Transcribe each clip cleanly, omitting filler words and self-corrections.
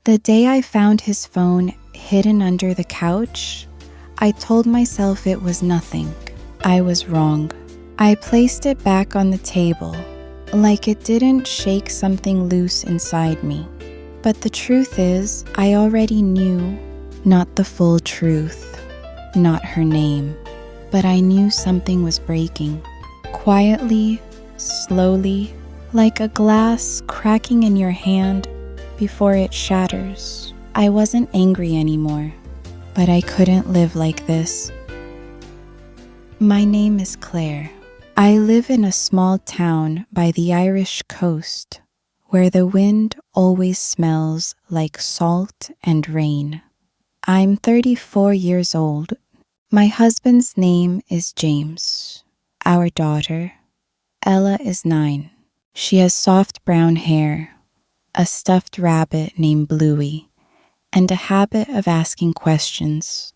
The day I found his phone hidden under the couch, I told myself it was nothing. I was wrong. I placed it back on the table, like it didn't shake something loose inside me. But the truth is, I already knew, not the full truth, not her name, but I knew something was breaking. Quietly, slowly, like a glass cracking in your hand before it shatters. I wasn't angry anymore, but I couldn't live like this. My name is Claire. I live in a small town by the Irish coast, where the wind always smells like salt and rain. I'm 34 years old. My husband's name is James. Our daughter, Ella, is 9. She has soft brown hair, a stuffed rabbit named Bluey, and a habit of asking questions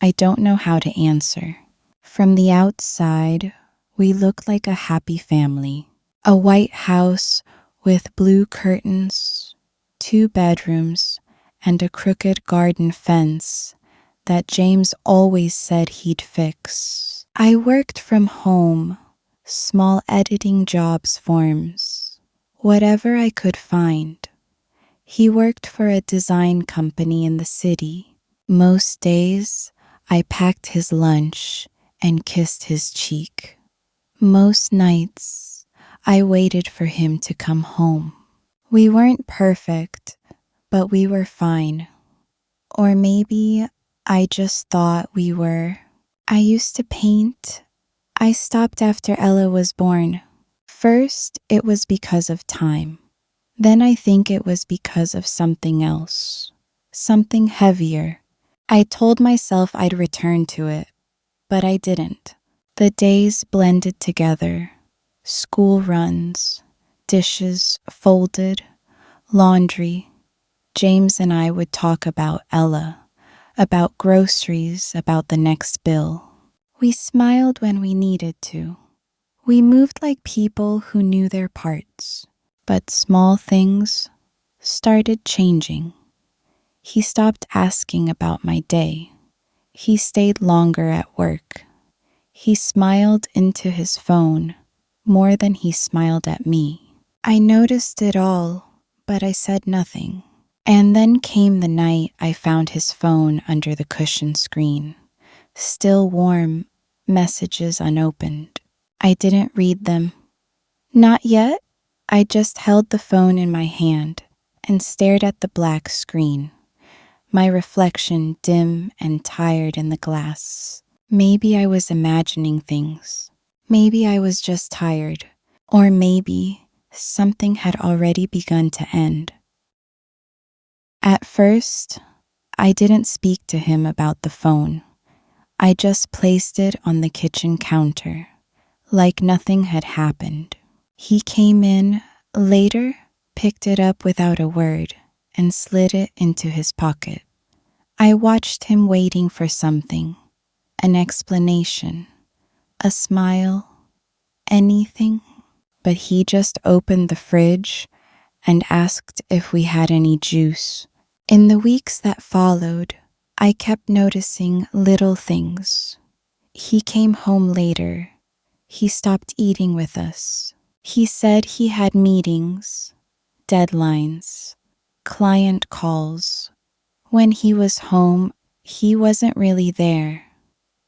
I don't know how to answer. From the outside, we look like a happy family. A white house with blue curtains, 2 bedrooms, and a crooked garden fence that James always said he'd fix. I worked from home, small editing jobs, forms, whatever I could find. He worked for a design company in the city. Most days, I packed his lunch and kissed his cheek. Most nights, I waited for him to come home. We weren't perfect, but we were fine. Or maybe I just thought we were. I used to paint. I stopped after Ella was born. First, it was because of time. Then I think it was because of something else. Something heavier. I told myself I'd return to it, but I didn't. The days blended together. School runs, dishes folded, laundry. James and I would talk about Ella, about groceries, about the next bill. We smiled when we needed to. We moved like people who knew their parts. But small things started changing. He stopped asking about my day. He stayed longer at work. He smiled into his phone more than he smiled at me. I noticed it all, but I said nothing. And then came the night I found his phone under the cushion screen. Still warm, messages unopened. I didn't read them. Not yet. I just held the phone in my hand and stared at the black screen, my reflection dim and tired in the glass. Maybe I was imagining things. Maybe I was just tired. Or maybe something had already begun to end. At first, I didn't speak to him about the phone. I just placed it on the kitchen counter, like nothing had happened. He came in later, picked it up without a word, and slid it into his pocket. I watched him waiting for something, an explanation, a smile, anything. But he just opened the fridge and asked if we had any juice. In the weeks that followed, I kept noticing little things. He came home later. He stopped eating with us. He said he had meetings, deadlines, client calls. When he was home, he wasn't really there.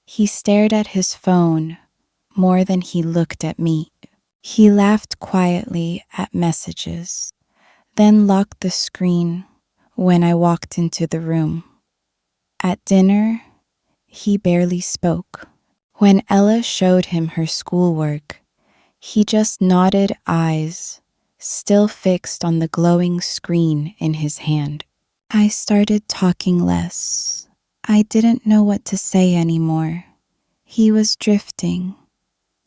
He stared at his phone more than he looked at me. He laughed quietly at messages, then locked the screen when I walked into the room. At dinner, he barely spoke. When Ella showed him her schoolwork, he just nodded, eyes still fixed on the glowing screen in his hand. I started talking less. I didn't know what to say anymore. He was drifting,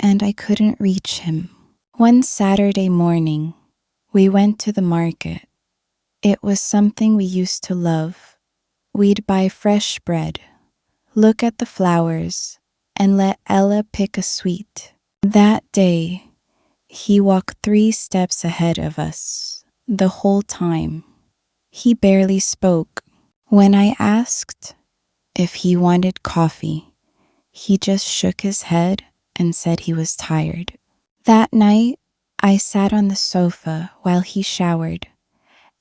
and I couldn't reach him. One Saturday morning, we went to the market. It was something we used to love. We'd buy fresh bread, look at the flowers, and let Ella pick a sweet. That day, he walked 3 steps ahead of us the whole time. He barely spoke. When I asked if he wanted coffee, he just shook his head and said he was tired. That night, I sat on the sofa while he showered.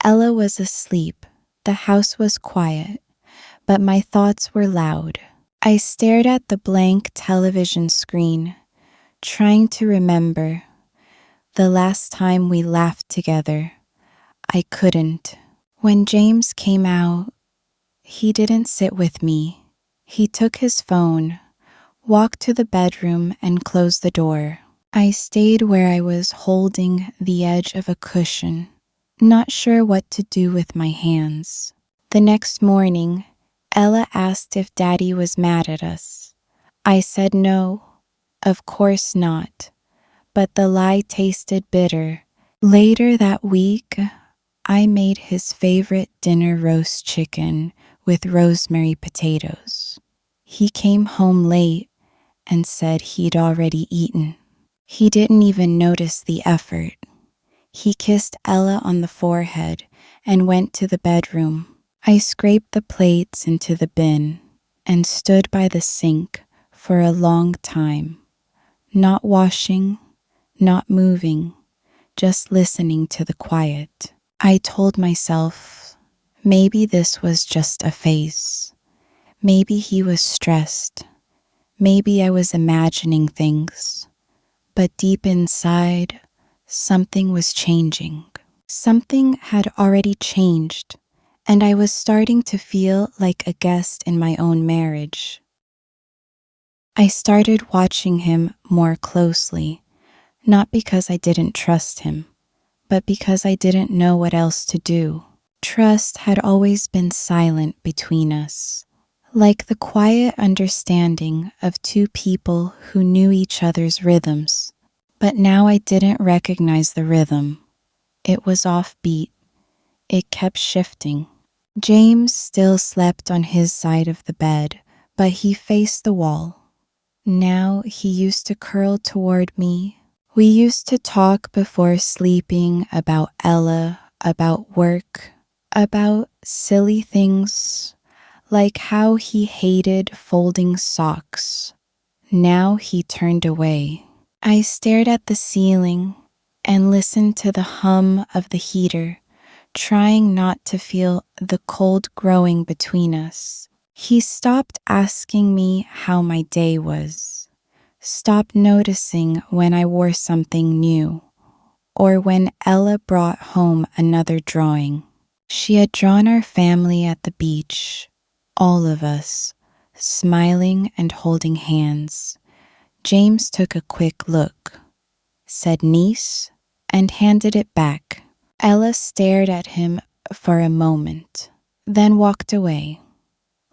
Ella was asleep. The house was quiet, but my thoughts were loud. I stared at the blank television screen, trying to remember the last time we laughed together. I couldn't. When James came out, he didn't sit with me. He took his phone, walked to the bedroom, and closed the door. I stayed where I was, holding the edge of a cushion, not sure what to do with my hands. The next morning, Ella asked if Daddy was mad at us. I said no, of course not, but the lie tasted bitter. Later that week, I made his favorite dinner, roast chicken with rosemary potatoes. He came home late and said he'd already eaten. He didn't even notice the effort. He kissed Ella on the forehead and went to the bedroom. I scraped the plates into the bin and stood by the sink for a long time, not washing, not moving, just listening to the quiet. I told myself, maybe this was just a phase. Maybe he was stressed. Maybe I was imagining things. But deep inside, something was changing. Something had already changed, and I was starting to feel like a guest in my own marriage. I started watching him more closely, not because I didn't trust him, but because I didn't know what else to do. Trust had always been silent between us, like the quiet understanding of two people who knew each other's rhythms. But now I didn't recognize the rhythm. It was offbeat. It kept shifting. James still slept on his side of the bed, but he faced the wall. Now he used to curl toward me. We used to talk before sleeping about Ella, about work, about silly things, like how he hated folding socks. Now he turned away. I stared at the ceiling and listened to the hum of the heater, trying not to feel the cold growing between us. He stopped asking me how my day was, stopped noticing when I wore something new, or when Ella brought home another drawing. She had drawn our family at the beach, all of us, smiling and holding hands. James took a quick look, said niece, and handed it back. Ella stared at him for a moment, then walked away.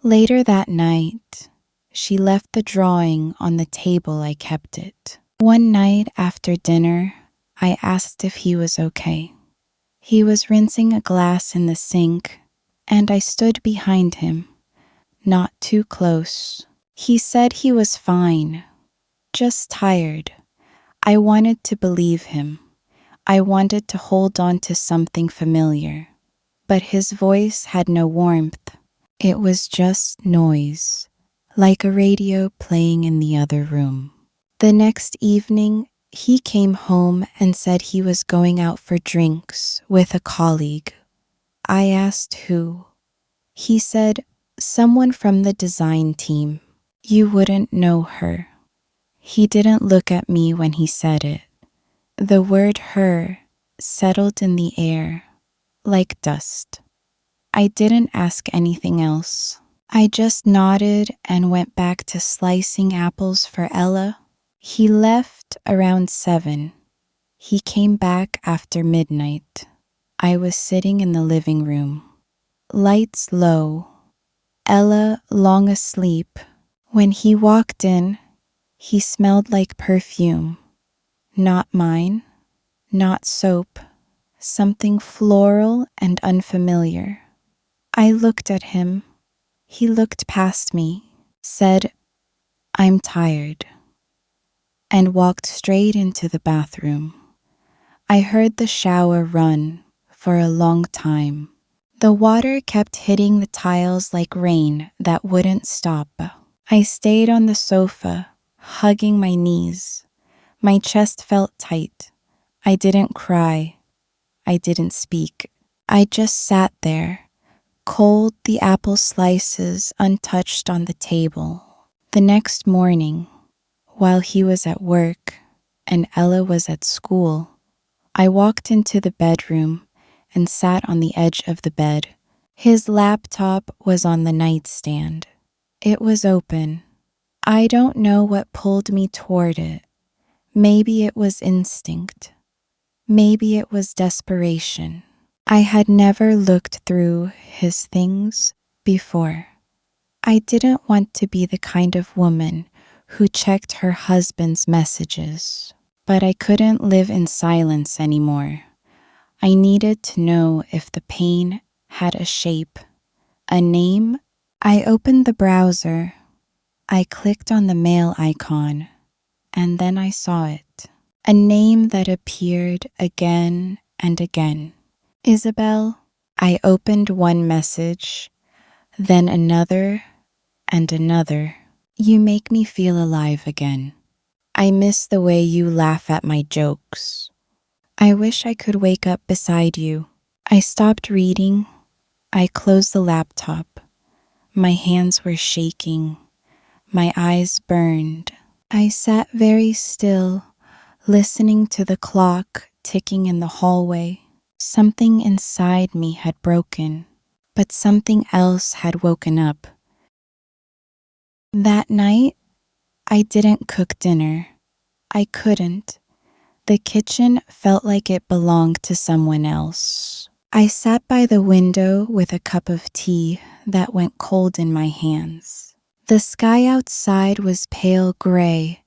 Later that night, she left the drawing on the table. I kept it. One night after dinner, I asked if he was okay. He was rinsing a glass in the sink, and I stood behind him, not too close. He said he was fine, just tired. I wanted to believe him. I wanted to hold on to something familiar. But his voice had no warmth. It was just noise, like a radio playing in the other room. The next evening, he came home and said he was going out for drinks with a colleague. I asked who. He said, someone from the design team. You wouldn't know her. He didn't look at me when he said it. The word her settled in the air, like dust. I didn't ask anything else. I just nodded and went back to slicing apples for Ella. He left around 7. He came back after midnight. I was sitting in the living room. Lights low. Ella long asleep. When he walked in, he smelled like perfume. Not mine, not soap, something floral and unfamiliar. I looked at him. He looked past me, said, I'm tired, and walked straight into the bathroom. I heard the shower run for a long time. The water kept hitting the tiles like rain that wouldn't stop. I stayed on the sofa, hugging my knees. My chest felt tight. I didn't cry. I didn't speak. I just sat there, cold, the apple slices untouched on the table. The next morning, while he was at work and Ella was at school, I walked into the bedroom and sat on the edge of the bed. His laptop was on the nightstand. It was open. I don't know what pulled me toward it. Maybe it was instinct. Maybe it was desperation. I had never looked through his things before. I didn't want to be the kind of woman who checked her husband's messages, but I couldn't live in silence anymore. I needed to know if the pain had a shape, a name. I opened the browser. I clicked on the mail icon, and then I saw it. A name that appeared again and again. Isabel. I opened one message, then another and another. You make me feel alive again. I miss the way you laugh at my jokes. I wish I could wake up beside you. I stopped reading. I closed the laptop. My hands were shaking. My eyes burned. I sat very still, listening to the clock ticking in the hallway. Something inside me had broken, but something else had woken up. That night, I didn't cook dinner. I couldn't. The kitchen felt like it belonged to someone else. I sat by the window with a cup of tea that went cold in my hands. The sky outside was pale gray,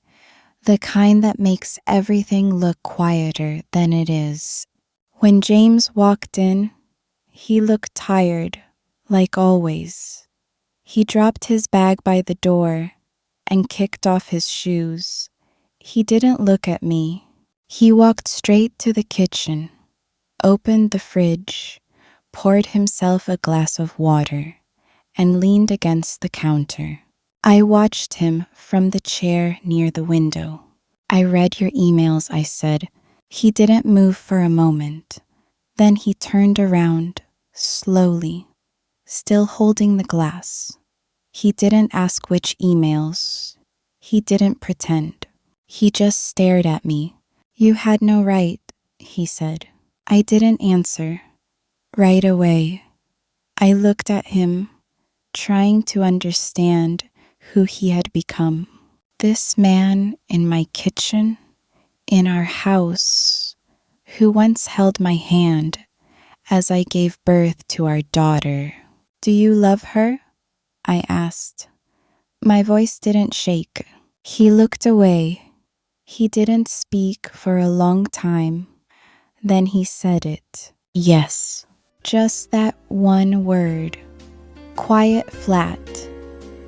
the kind that makes everything look quieter than it is. When James walked in, he looked tired, like always. He dropped his bag by the door and kicked off his shoes. He didn't look at me. He walked straight to the kitchen, opened the fridge, poured himself a glass of water, and leaned against the counter. I watched him from the chair near the window. I read your emails, I said. He didn't move for a moment. Then he turned around, slowly, still holding the glass. He didn't ask which emails. He didn't pretend. He just stared at me. You had no right, he said. I didn't answer. Right away, I looked at him, trying to understand who he had become. This man in my kitchen, in our house, who once held my hand as I gave birth to our daughter. Do you love her? I asked. My voice didn't shake. He looked away. He didn't speak for a long time. Then he said it. Yes. Just that one word. Quiet, flat.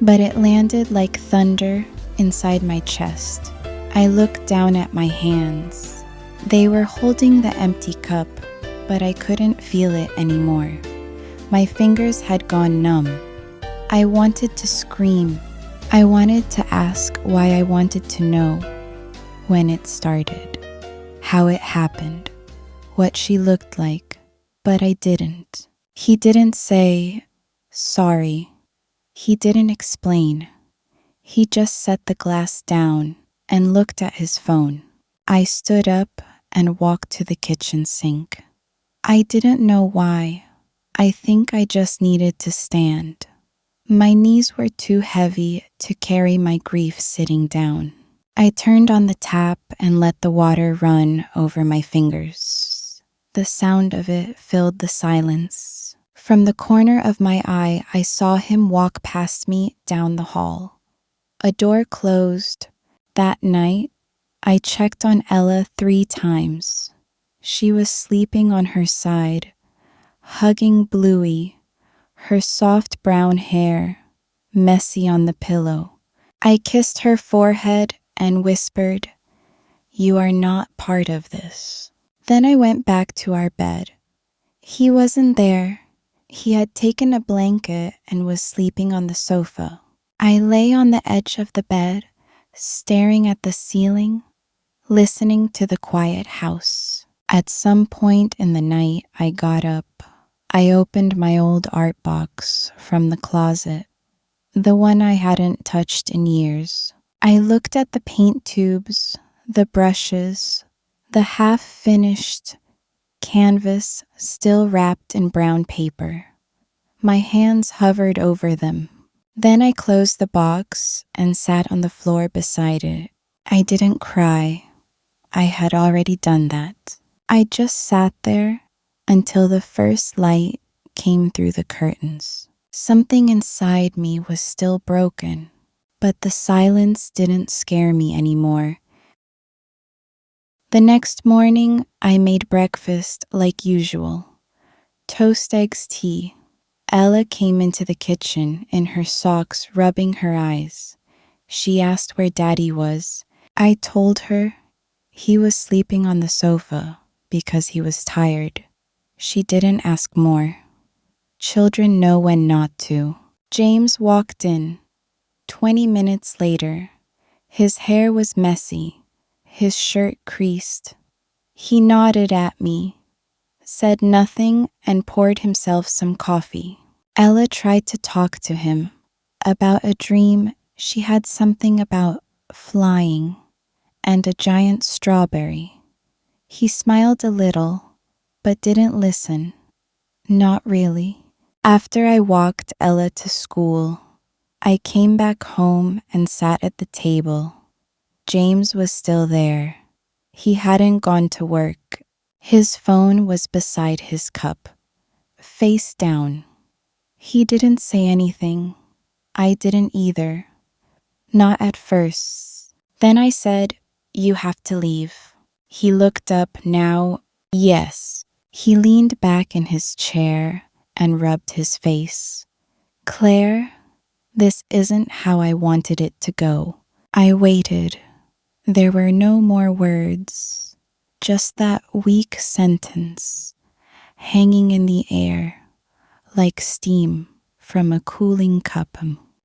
But it landed like thunder inside my chest. I looked down at my hands. They were holding the empty cup, but I couldn't feel it anymore. My fingers had gone numb. I wanted to scream. I wanted to ask why I wanted to know when it started, how it happened, what she looked like, but I didn't. He didn't say, sorry. He didn't explain. He just set the glass down and looked at his phone. I stood up and walked to the kitchen sink. I didn't know why. I think I just needed to stand. My knees were too heavy to carry my grief sitting down. I turned on the tap and let the water run over my fingers. The sound of it filled the silence. From the corner of my eye, I saw him walk past me down the hall. A door closed. That night, I checked on Ella 3 times. She was sleeping on her side, hugging Bluey, her soft brown hair messy on the pillow. I kissed her forehead and whispered, "You are not part of this." Then I went back to our bed. He wasn't there. He had taken a blanket and was sleeping on the sofa. I lay on the edge of the bed, staring at the ceiling, listening to the quiet house. At some point in the night, I got up. I opened my old art box from the closet, the one I hadn't touched in years. I looked at the paint tubes, the brushes, the half-finished canvas still wrapped in brown paper. My hands hovered over them. Then I closed the box and sat on the floor beside it. I didn't cry. I had already done that. I just sat there until the first light came through the curtains. Something inside me was still broken, but the silence didn't scare me anymore. The next morning, I made breakfast like usual. Toast, eggs, tea. Ella came into the kitchen in her socks, rubbing her eyes. She asked where Daddy was. I told her he was sleeping on the sofa because he was tired. She didn't ask more. Children know when not to. James walked in. 20 minutes later, his hair was messy, his shirt creased. He nodded at me, said nothing, and poured himself some coffee. Ella tried to talk to him about a dream. She had something about flying and a giant strawberry. He smiled a little, but didn't listen. Not really. After I walked Ella to school, I came back home and sat at the table. James was still there. He hadn't gone to work. His phone was beside his cup, face down. He didn't say anything. I didn't either. Not at first. Then I said, "You have to leave." He looked up now. Yes. He leaned back in his chair and rubbed his face. "Claire, this isn't how I wanted it to go." I waited. There were no more words, just that weak sentence hanging in the air like steam from a cooling cup.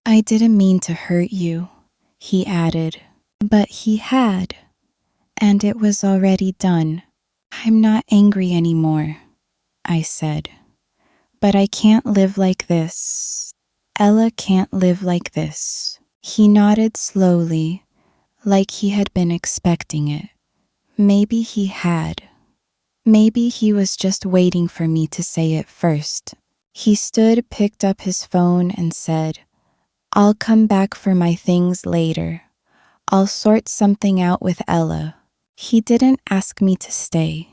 "I didn't mean to hurt you," he added. But he had, and it was already done. "I'm not angry anymore," I said. "But I can't live like this. Ella can't live like this." He nodded slowly, like he had been expecting it. Maybe he had. Maybe he was just waiting for me to say it first. He stood, picked up his phone, and said, "I'll come back for my things later. I'll sort something out with Ella." He didn't ask me to stay.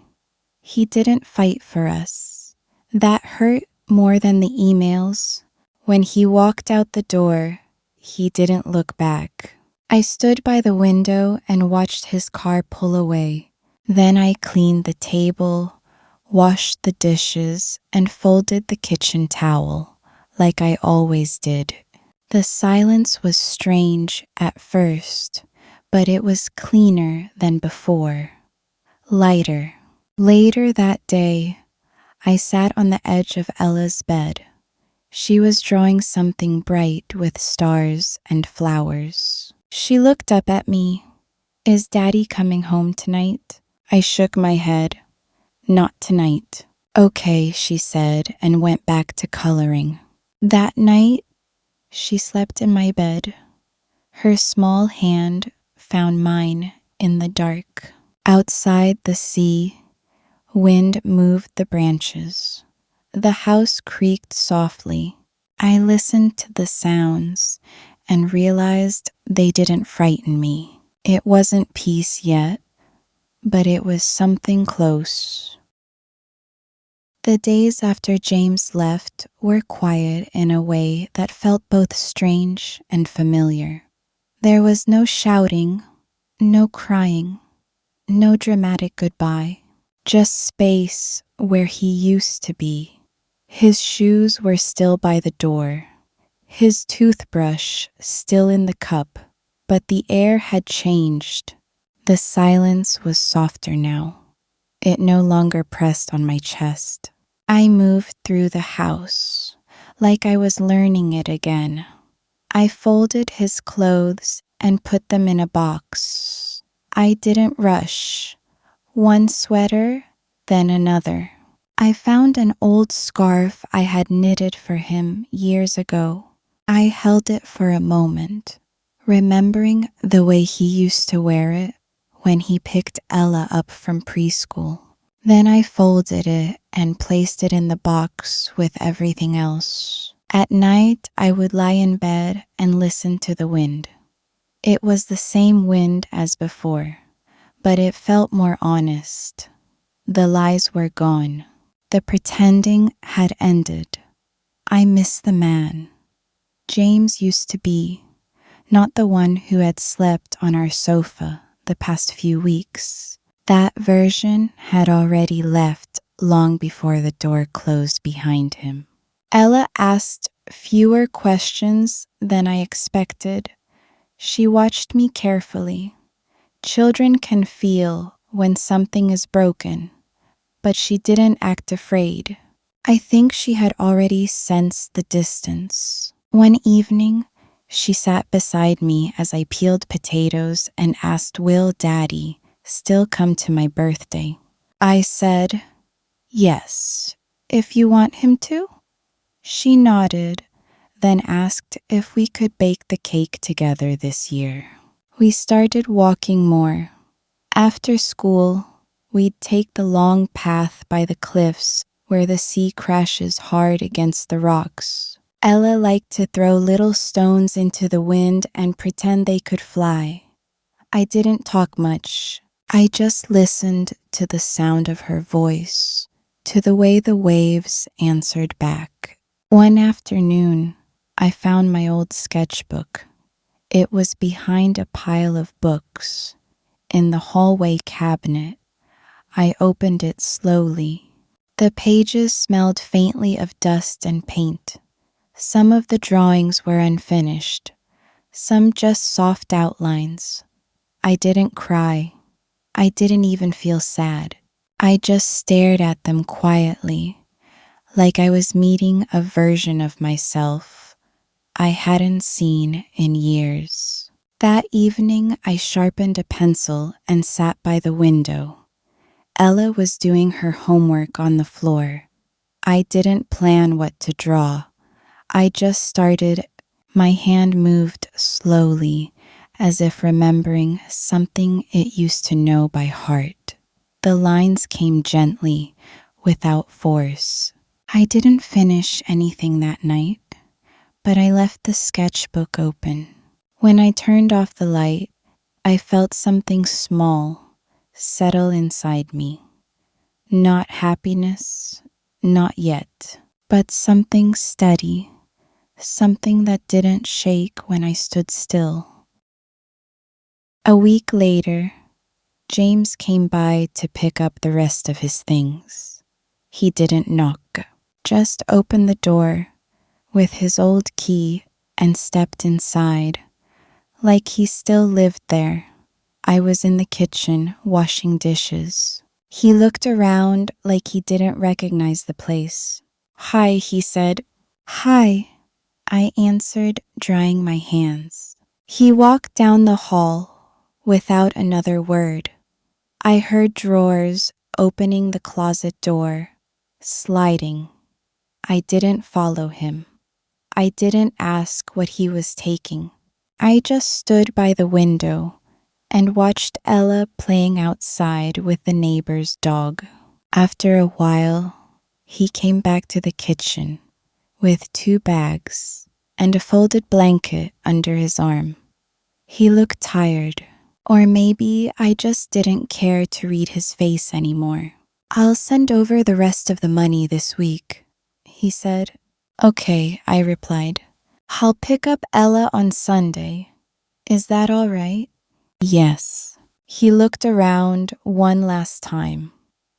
He didn't fight for us. That hurt more than the emails. When he walked out the door, he didn't look back. I stood by the window and watched his car pull away. Then I cleaned the table, washed the dishes, and folded the kitchen towel, like I always did. The silence was strange at first, but it was cleaner than before, lighter. Later that day, I sat on the edge of Ella's bed. She was drawing something bright with stars and flowers. She looked up at me. "Is Daddy coming home tonight?" I shook my head. "Not tonight." "Okay," she said, and went back to coloring. That night, she slept in my bed. Her small hand found mine in the dark. Outside, the sea, wind moved the branches. The house creaked softly. I listened to the sounds and realized they didn't frighten me. It wasn't peace yet, but it was something close. The days after James left were quiet in a way that felt both strange and familiar. There was no shouting, no crying, no dramatic goodbye, just space where he used to be. His shoes were still by the door, his toothbrush still in the cup, but the air had changed. The silence was softer now. It no longer pressed on my chest. I moved through the house like I was learning it again. I folded his clothes and put them in a box. I didn't rush. One sweater, then another. I found an old scarf I had knitted for him years ago. I held it for a moment, remembering the way he used to wear it when he picked Ella up from preschool. Then I folded it and placed it in the box with everything else. At night, I would lie in bed and listen to the wind. It was the same wind as before, but it felt more honest. The lies were gone. The pretending had ended. I miss the man James used to be, not the one who had slept on our sofa the past few weeks. That version had already left long before the door closed behind him. Ella asked fewer questions than I expected. She watched me carefully. Children can feel when something is broken, but she didn't act afraid. I think she had already sensed the distance. One evening, she sat beside me as I peeled potatoes and asked, "Will Daddy still come to my birthday?" I said, "Yes, if you want him to." She nodded, then asked if we could bake the cake together this year. We started walking more. After school, we'd take the long path by the cliffs where the sea crashes hard against the rocks. Ella liked to throw little stones into the wind and pretend they could fly. I didn't talk much. I just listened to the sound of her voice, to the way the waves answered back. One afternoon, I found my old sketchbook. It was behind a pile of books, in the hallway cabinet. I opened it slowly. The pages smelled faintly of dust and paint. Some of the drawings were unfinished, some just soft outlines. I didn't cry. I didn't even feel sad. I just stared at them quietly, like I was meeting a version of myself I hadn't seen in years. That evening, I sharpened a pencil and sat by the window. Ella was doing her homework on the floor. I didn't plan what to draw. I just started. My hand moved slowly, as if remembering something it used to know by heart. The lines came gently, without force. I didn't finish anything that night, but I left the sketchbook open. When I turned off the light, I felt something small settle inside me. Not happiness, not yet, but something steady, something that didn't shake when I stood still. A week later, James came by to pick up the rest of his things. He didn't knock, just opened the door with his old key and stepped inside, like he still lived there. I was in the kitchen washing dishes. He looked around like he didn't recognize the place. "Hi," he said. "Hi," I answered, drying my hands. He walked down the hall without another word. I heard drawers opening, the closet door sliding. I didn't follow him. I didn't ask what he was taking. I just stood by the window and watched Ella playing outside with the neighbor's dog. After a while, he came back to the kitchen with 2 bags and a folded blanket under his arm. He looked tired, or maybe I just didn't care to read his face anymore. "I'll send over the rest of the money this week," he said. "Okay," I replied. "I'll pick up Ella on Sunday. Is that all right?" "Yes." He looked around one last time.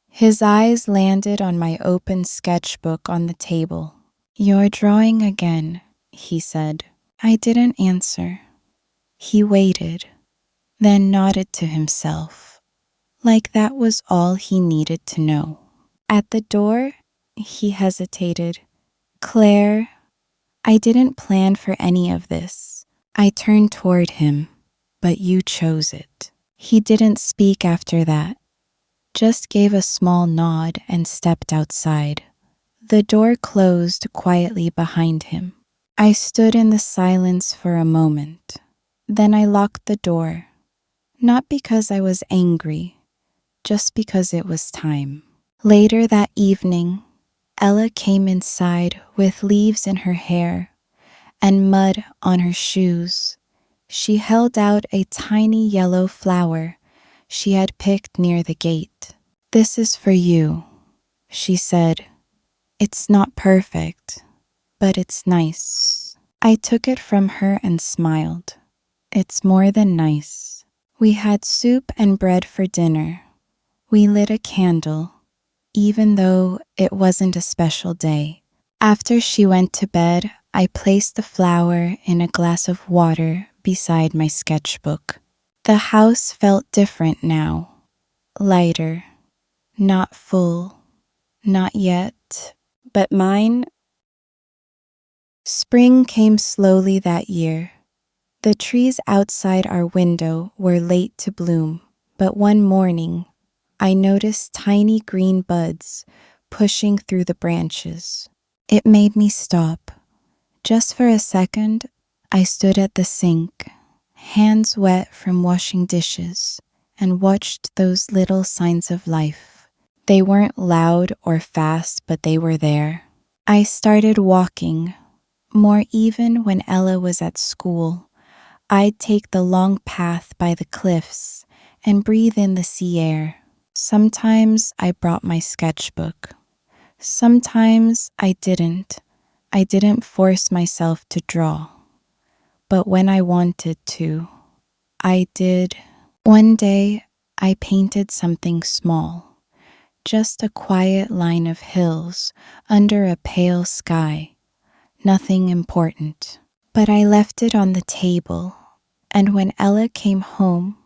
His eyes landed on my open sketchbook on the table. "You're drawing again," he said. I didn't answer. He waited, then nodded to himself, like that was all he needed to know. At the door, He hesitated. Claire, I didn't plan for any of this. I turned toward him, but you chose it. He didn't speak after that, just gave a small nod and stepped outside. The door closed quietly behind him. I stood in the silence for a moment. Then I locked the door, not because I was angry, just because it was time. Later that evening, Ella came inside with leaves in her hair and mud on her shoes. She held out a tiny yellow flower she had picked near the gate. "This is for you," she said. "It's not perfect, but it's nice." I took it from her and smiled. It's more than nice. We had soup and bread for dinner. We lit a candle, even though it wasn't a special day. After she went to bed, I placed the flower in a glass of water beside my sketchbook. The house felt different now. Lighter, not full, not yet, but mine. Spring came slowly that year. The trees outside our window were late to bloom, but one morning, I noticed tiny green buds pushing through the branches. It made me stop. Just for a second, I stood at the sink, hands wet from washing dishes, and watched those little signs of life. They weren't loud or fast, but they were there. I started walking, more even when Ella was at school. I'd take the long path by the cliffs and breathe in the sea air. Sometimes I brought my sketchbook. Sometimes I didn't. I didn't force myself to draw. But when I wanted to, I did. One day, I painted something small, just a quiet line of hills under a pale sky. Nothing important. But I left it on the table, and when Ella came home,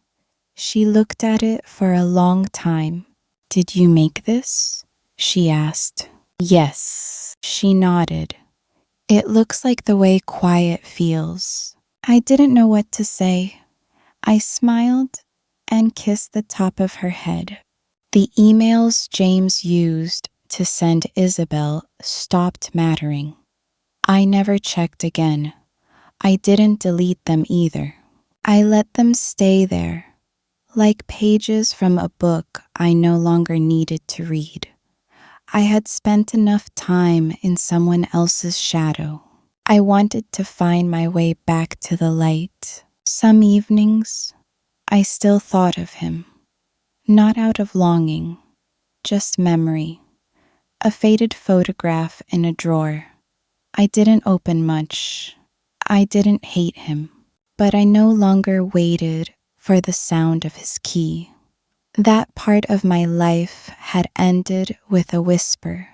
she looked at it for a long time. "Did you make this?" she asked. "Yes," she nodded. "It looks like the way quiet feels." I didn't know what to say. I smiled and kissed the top of her head. The emails James used to send Isabel stopped mattering. I never checked again. I didn't delete them either. I let them stay there, like pages from a book I no longer needed to read. I had spent enough time in someone else's shadow. I wanted to find my way back to the light. Some evenings, I still thought of him. Not out of longing, just memory. A faded photograph in a drawer. I didn't open much. I didn't hate him, but I no longer waited for the sound of his key. That part of my life had ended with a whisper,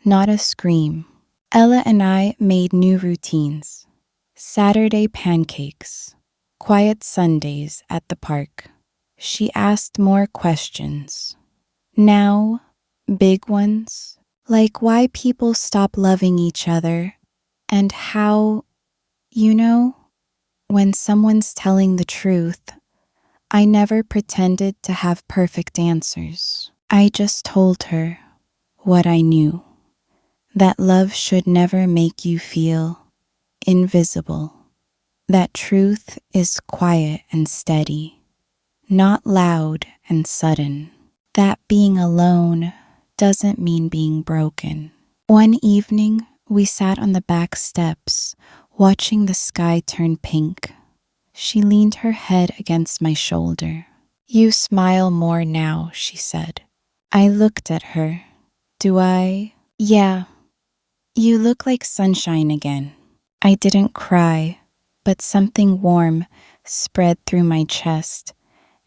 not a scream. Ella and I made new routines. Saturday pancakes, quiet Sundays at the park. She asked more questions. Now, big ones, like why people stop loving each other and how, when someone's telling the truth, I never pretended to have perfect answers. I just told her what I knew, that love should never make you feel invisible, that truth is quiet and steady, not loud and sudden, that being alone doesn't mean being broken. One evening, we sat on the back steps, watching the sky turn pink. She leaned her head against my shoulder. "You smile more now," she said. I looked at her. "Do I?" "Yeah, you look like sunshine again." I didn't cry, but something warm spread through my chest,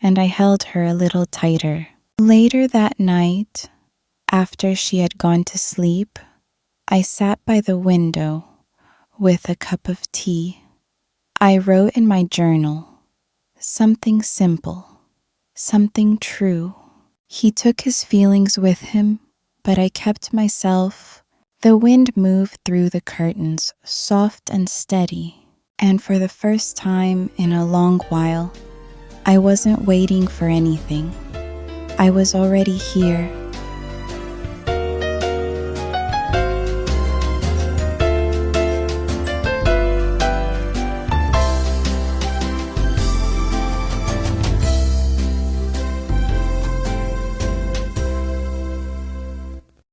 and I held her a little tighter. Later that night, after she had gone to sleep, I sat by the window with a cup of tea. I wrote in my journal, something simple, something true. He took his feelings with him, but I kept myself. The wind moved through the curtains, soft and steady, and for the first time in a long while, I wasn't waiting for anything. I was already here,